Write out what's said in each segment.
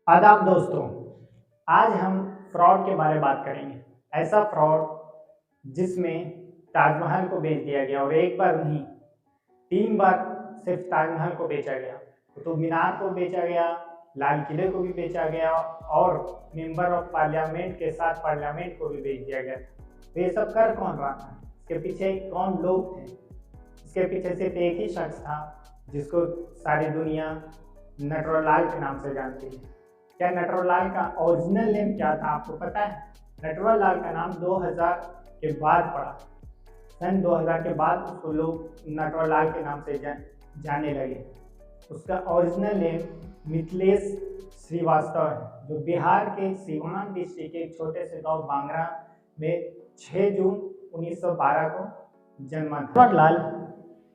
आदाब दोस्तों। आज हम फ्रॉड के बारे में बात करेंगे। ऐसा फ्रॉड जिसमें ताजमहल को बेच दिया गया और एक बार नहीं 3 बार सिर्फ ताजमहल को बेचा गया, कुतुब मीनार को बेचा गया, लाल किले को भी बेचा गया और मेंबर ऑफ पार्लियामेंट के साथ पार्लियामेंट को भी बेच दिया गया। तो ये सब कर कौन रहा था, इसके पीछे कौन लोग थे? इसके पीछे सिर्फ एक ही शख्स था जिसको सारी दुनिया नटवरलाल के नाम से जानती है। क्या नटवरलाल का ओरिजिनल नेम क्या था आपको पता है? नटवरलाल का नाम 2000 के बाद पड़ा। सन 2000 के बाद उसको लोग नटवरलाल के नाम से जाने लगे। उसका ओरिजिनल नेम मिथिलेश श्रीवास्तव है, जो बिहार के सीवान डिस्ट्रिक्ट के एक छोटे से गांव बांगरा में 6 जून 1912 को जन्मा था। नटवरलाल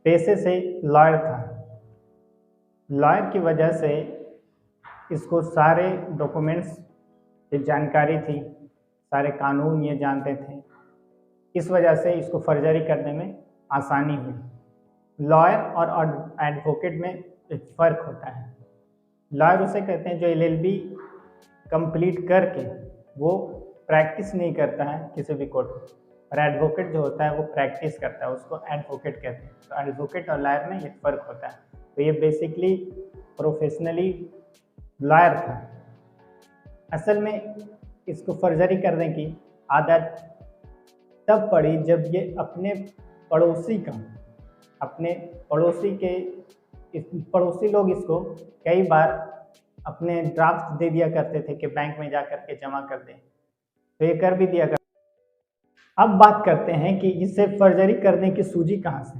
पेशे से लॉयर था। लॉयर की वजह से इसको सारे डॉक्यूमेंट्स की जानकारी थी, सारे कानून ये जानते थे। इस वजह से इसको फर्जरी करने में आसानी हुई। लॉयर और एडवोकेट में एक फ़र्क होता है। लॉयर उसे कहते हैं जो LLB कंप्लीट करके वो प्रैक्टिस नहीं करता है किसी भी कोर्ट में, और एडवोकेट जो होता है वो प्रैक्टिस करता है, उसको एडवोकेट कहते हैं। तो एडवोकेट और लॉयर में एक फ़र्क होता है। तो ये बेसिकली प्रोफेशनली लॉयर था। असल में इसको फर्जरी करने की आदत तब पड़ी जब ये अपने पड़ोसी लोग इसको कई बार अपने ड्राफ्ट दे दिया करते थे कि बैंक में जा कर के जमा कर दें, तो ये कर भी दिया कर। अब बात करते हैं कि इसे फर्जरी करने की सूझी कहाँ से,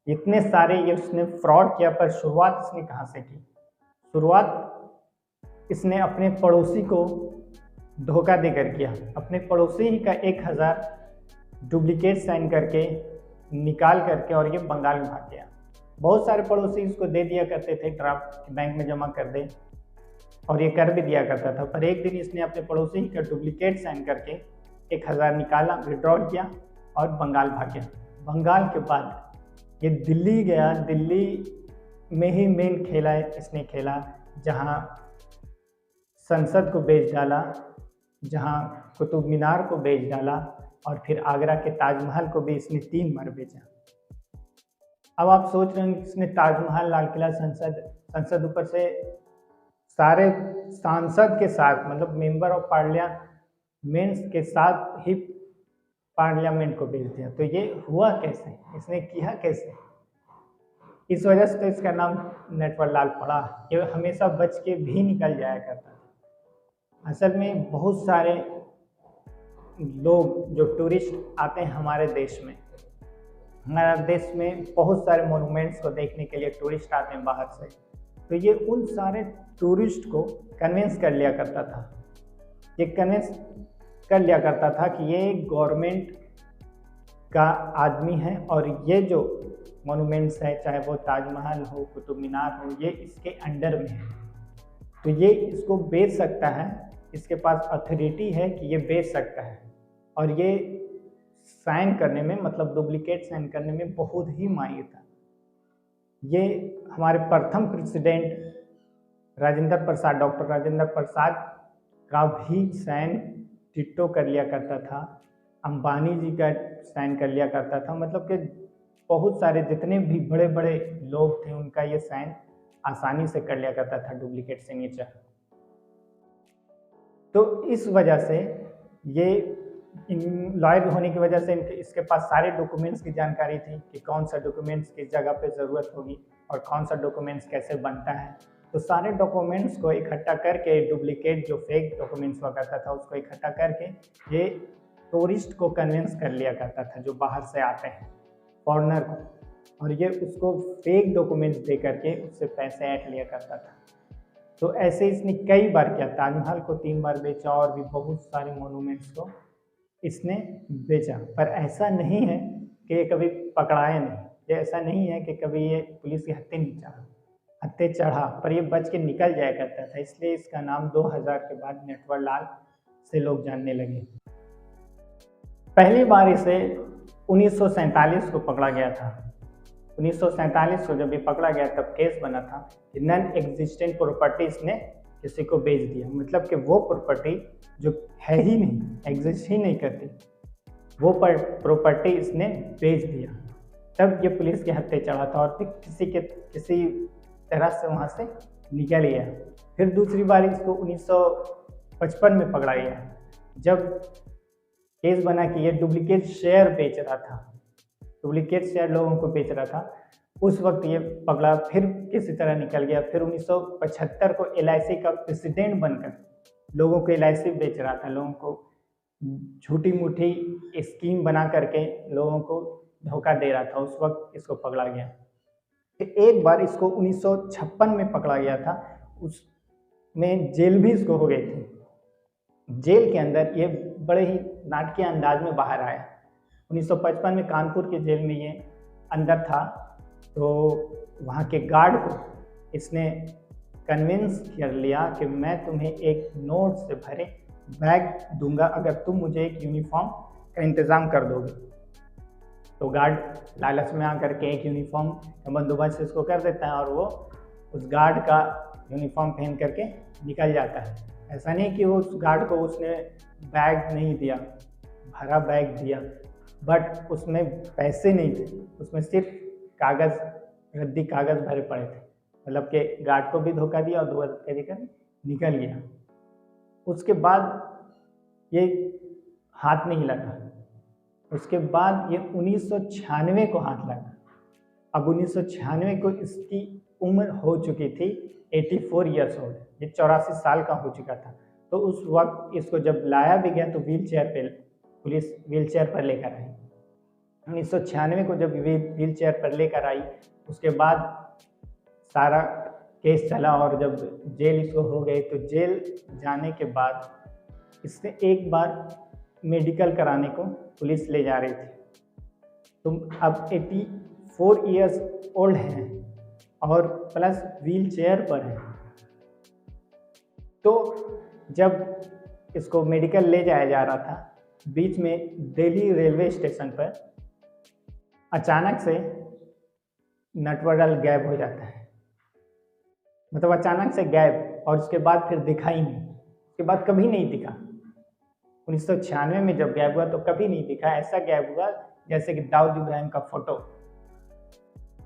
इतने सारे ये उसने फ्रॉड किया, पर शुरुआत इसने कहाँ से की? शुरुआत इसने अपने पड़ोसी को धोखा देकर किया। अपने पड़ोसी ही का 1000 डुप्लीकेट साइन करके निकाल करके और ये बंगाल में भाग गया। बहुत सारे पड़ोसी इसको दे दिया करते थे ड्राफ्ट बैंक में जमा कर दे, और ये कर भी दिया करता था। पर एक दिन इसने अपने पड़ोसी ही का डुप्लीकेट साइन करके 1000 निकाला, विड्रॉल किया और बंगाल भाग गया। बंगाल के बाद ये दिल्ली गया। दिल्ली में ही मेन खेला इसने खेला, जहाँ संसद को बेच डाला, जहाँ कुतुब मीनार को बेच डाला, और फिर आगरा के ताजमहल को भी इसने 3 बार बेचा। अब आप सोच रहे हैं इसने ताजमहल, लाल किला, संसद ऊपर से सारे सांसद के साथ, मतलब मेंबर ऑफ पार्लियामेंट के साथ ही पार्लियामेंट को बेच दिया। तो ये हुआ कैसे, इसने किया कैसे? इस वजह से तो इसका नाम नटवरलाल पड़ा। ये हमेशा बच के भी निकल जाया करता था। असल में बहुत सारे लोग जो टूरिस्ट आते हैं हमारे देश में, बहुत सारे मोनूमेंट्स को देखने के लिए टूरिस्ट आते हैं बाहर से। तो ये उन सारे टूरिस्ट को कन्विंस कर लिया करता था कि ये गवर्नमेंट का आदमी है, और ये जो मोनूमेंट्स है, चाहे वो ताजमहल हो, कुतुब मीनार हो, ये इसके अंडर में है। तो ये इसको बेच सकता है, इसके पास अथॉरिटी है कि ये बेच सकता है। और ये साइन करने में, मतलब डुप्लीकेट साइन करने में बहुत ही माहिर था। ये हमारे प्रथम प्रेसिडेंट डॉक्टर राजेंद्र प्रसाद का भी साइन टिट्टो कर लिया करता था। अंबानी जी का साइन कर लिया करता था। मतलब कि बहुत सारे जितने भी बड़े बड़े लोग थे उनका ये साइन आसानी से कर लिया करता था, डुप्लीकेट सिग्नेचर। तो इस वजह से ये लॉयर होने की वजह से इसके पास सारे डॉक्यूमेंट्स की जानकारी थी कि कौन सा डॉक्यूमेंट्स किस जगह पे ज़रूरत होगी और कौन सा डॉक्यूमेंट्स कैसे बनता है। तो सारे डॉक्यूमेंट्स को इकट्ठा करके, डुप्लीकेट जो फेक डॉक्यूमेंट्स हुआ करता था उसको इकट्ठा करके ये टूरिस्ट को कन्विंस कर लिया करता था, जो बाहर से आते हैं, फॉरेनर को, और ये उसको फेक डॉक्यूमेंट्स दे करके उससे पैसे ऐंठ लिया करता था। तो ऐसे इसने कई बार किया। ताजमहल को 3 बार बेचा और भी बहुत सारे मोनूमेंट्स को इसने बेचा। पर ऐसा नहीं है कि ये कभी पकड़ाया नहीं, ये ऐसा नहीं है कि कभी ये पुलिस की हत्थे चढ़ा, पर ये बच के निकल जाया करता था। इसलिए इसका नाम 2000 के बाद नटवरलाल से लोग जानने लगे। पहली बार इसे 1947 को पकड़ा गया था। 1947 को जब ये पकड़ा गया तब केस बना था कि नॉन एग्जिस्टेंट प्रॉपर्टीज ने किसी को बेच दिया, मतलब कि वो प्रॉपर्टी जो है ही नहीं, एग्जिस्ट ही नहीं करती, वो प्रॉपर्टी इसने बेच दिया। तब ये पुलिस के हत्थे चढ़ा था और फिर किसी तरह से वहाँ से निकल गया। फिर दूसरी बार इसको 1955 में पकड़ा गया, जब केस बना कि ये डुप्लीकेट शेयर बेच रहा था, डुप्लीकेट शेयर लोगों को बेच रहा था। उस वक्त ये पकड़ा, फिर किसी तरह निकल गया। फिर 1975 को LIC का प्रेसिडेंट बनकर लोगों को LIC बेच रहा था, लोगों को झूठी मूठी स्कीम बना करके लोगों को धोखा दे रहा था। उस वक्त इसको पकड़ा गया। फिर एक बार इसको 1956 में पकड़ा गया था, उसमें जेल भी इसको हो गई थी। जेल के अंदर ये बड़े ही नाटकीय अंदाज में बाहर आया। 1955 में कानपुर के जेल में ये अंदर था, तो वहाँ के गार्ड को इसने कन्विंस कर लिया कि मैं तुम्हें एक नोट से भरे बैग दूंगा अगर तुम मुझे एक यूनिफॉर्म का इंतज़ाम कर दोगे। तो गार्ड लालच में आकर के एक यूनिफॉर्म का बंदोबस्त इसको कर देता है और वो उस गार्ड का यूनिफॉर्म पहन करके निकल जाता है। ऐसा नहीं कि उस गार्ड को उसने बैग नहीं दिया, भरा बैग दिया, बट उसमें पैसे नहीं थे, उसमें सिर्फ कागज़, रद्दी कागज़ भरे पड़े थे। मतलब कि गार्ड को भी धोखा दिया और 2 रुपये देकर निकल गया। उसके बाद ये हाथ नहीं लगा। उसके बाद ये 1996 को हाथ लगा। अब 1996 को इसकी उम्र हो चुकी थी 84 ईयर्स ओल्ड, ये 84 साल का हो चुका था। तो उस वक्त इसको जब लाया भी गया तो पुलिस व्हील चेयर पर लेकर आई। 1996 को जब व्हील चेयर पर लेकर आई, उसके बाद सारा केस चला और जब जेल इसको हो गई, तो जेल जाने के बाद इसने एक बार मेडिकल कराने को पुलिस ले जा रही थी। तुम अब 84 ईयर्स ओल्ड हैं और प्लस व्हील चेयर पर हैं। तो जब इसको मेडिकल ले जाया जा रहा था, बीच में दिल्ली रेलवे स्टेशन पर अचानक से नटवरलाल गायब हो जाता है। मतलब अचानक से गायब, और उसके बाद फिर दिखा ही नहीं, उसके बाद कभी नहीं दिखा। 1996 में जब गायब हुआ तो कभी नहीं दिखा। ऐसा गायब हुआ जैसे कि दाऊद इब्राहिम का फोटो,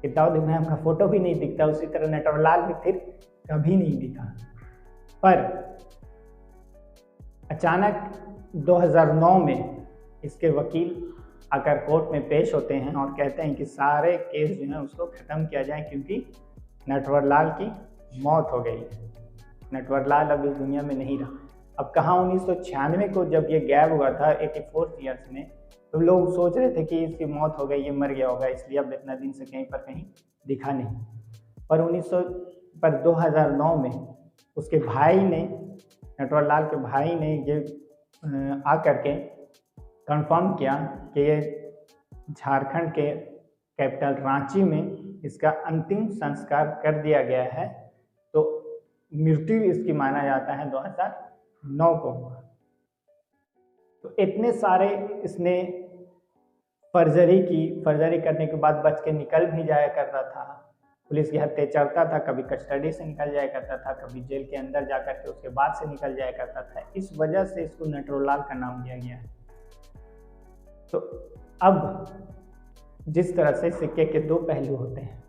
कि दाऊद इब्राहिम का फोटो भी नहीं दिखता, उसी तरह नटवरलाल भी फिर कभी नहीं दिखा। पर अचानक 2009 में इसके वकील आकर कोर्ट में पेश होते हैं और कहते हैं कि सारे केस जो है उसको ख़त्म किया जाए, क्योंकि नटवरलाल की मौत हो गई है, नटवरलाल अब इस दुनिया में नहीं रहा। अब कहाँ 1996 को जब ये गायब हुआ था 84 ईयर्स में, तो लोग सोच रहे थे कि इसकी मौत हो गई, ये मर गया होगा, इसलिए अब इतना दिन से कहीं पर कहीं दिखा नहीं। पर 2009 में उसके भाई ने, नटवरलाल के भाई ने ये आकर के कंफर्म किया कि ये झारखंड के कैपिटल रांची में इसका अंतिम संस्कार कर दिया गया है। तो मृत्यु इसकी माना जाता है 2009 को। तो इतने सारे इसने फर्जरी करने के बाद बच के निकल भी जाया करता था, पुलिस के हत्थे चढ़ता था, कभी कस्टडी से निकल जाया करता था, कभी जेल के अंदर जाकर के उसके बाद से निकल जाया करता था। इस वजह से इसको नटवरलाल का नाम दिया गया है। तो अब जिस तरह से सिक्के के 2 पहलू होते हैं,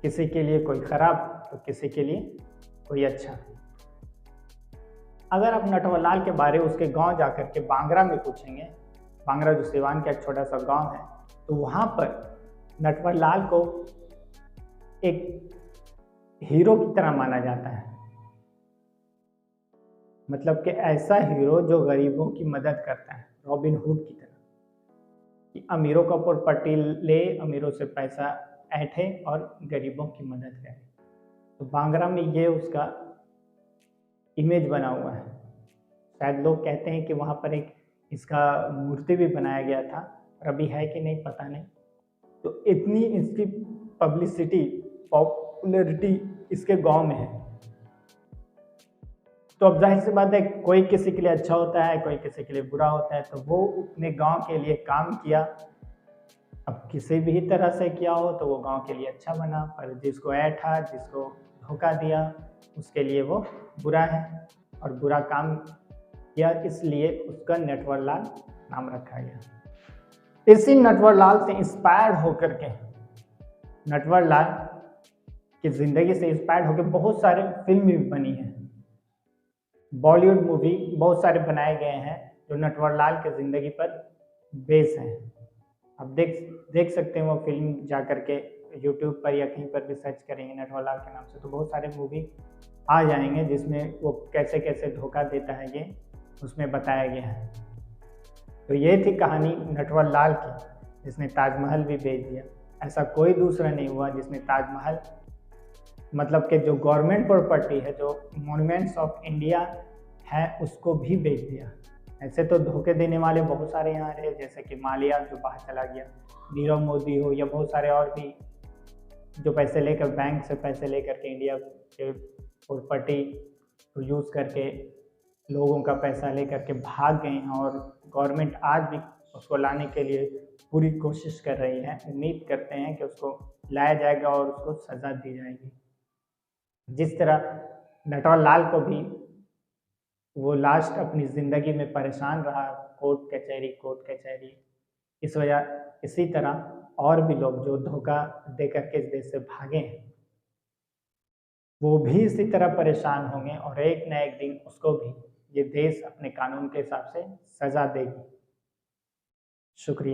किसी के लिए कोई खराब तो किसी के लिए कोई अच्छा। अगर आप नटवरलाल के बारे में उसके गांव जाकर के बांगरा में पूछेंगे, बांगरा जो सिवान का एक छोटा सा गांव है, तो वहाँ पर नटवरलाल को एक हीरो की तरह माना जाता है। मतलब कि ऐसा हीरो जो गरीबों की मदद करता है, रॉबिन हुड की तरह, कि अमीरों का प्रॉपर्टी ले, अमीरों से पैसा ऐंठे और गरीबों की मदद करे। तो बांगरा में ये उसका इमेज बना हुआ है। शायद लोग कहते हैं कि वहाँ पर एक इसका मूर्ति भी बनाया गया था, और अभी है कि नहीं पता नहीं। तो इतनी इसकी पॉपुलैरिटी इसके गांव में है। तो अब जाहिर सी बात है, कोई किसी के लिए अच्छा होता है, कोई किसी के लिए बुरा होता है। तो वो अपने गांव के लिए काम किया, अब किसी भी तरह से किया हो तो वो गांव के लिए अच्छा बना, पर जिसको ऐठा, जिसको धोखा दिया, उसके लिए वो बुरा है और बुरा काम किया, इसलिए उसका नटवरलाल नाम रखा गया। इसी नटवरलाल से इंस्पायर होकर के, नटवरलाल की जिंदगी से इंस्पायर होकर बहुत सारे फिल्म भी बनी हैं, बॉलीवुड मूवी बहुत सारे बनाए गए हैं जो नटवरलाल की जिंदगी पर बेस हैं। आप देख सकते हैं वो फिल्म जा करके यूट्यूब पर या कहीं पर भी सर्च करेंगे नटवरलाल के नाम से तो बहुत सारे मूवी आ जाएंगे जिसमें वो कैसे कैसे धोखा देता है ये उसमें बताया गया है। तो ये थी कहानी नटवरलाल की जिसने ताजमहल भी बेच दिया। ऐसा कोई दूसरा नहीं हुआ जिसने ताजमहल मतलब कि जो गवर्नमेंट प्रॉपर्टी है, जो मॉन्यूमेंट्स ऑफ इंडिया है, उसको भी बेच दिया। ऐसे तो धोखे देने वाले बहुत सारे यहाँ रहे, जैसे कि मालिया जो बाहर चला गया, नीरव मोदी हो, या बहुत सारे और भी जो पैसे लेकर बैंक से पैसे लेकर के इंडिया के प्रॉपर्टी को यूज़ करके लोगों का पैसा लेकर के भाग गए हैं, और गवर्नमेंट आज भी उसको लाने के लिए पूरी कोशिश कर रही है। उम्मीद करते हैं कि उसको लाया जाएगा और उसको सज़ा दी जाएगी। जिस तरह नटवरलाल को भी वो लास्ट अपनी ज़िंदगी में परेशान रहा, कोर्ट कचहरी, इसी तरह और भी लोग जो धोखा दे करके इस देश से भागे हैं वो भी इसी तरह परेशान होंगे, और एक न एक दिन उसको भी ये देश अपने कानून के हिसाब से सज़ा देगी। शुक्रिया।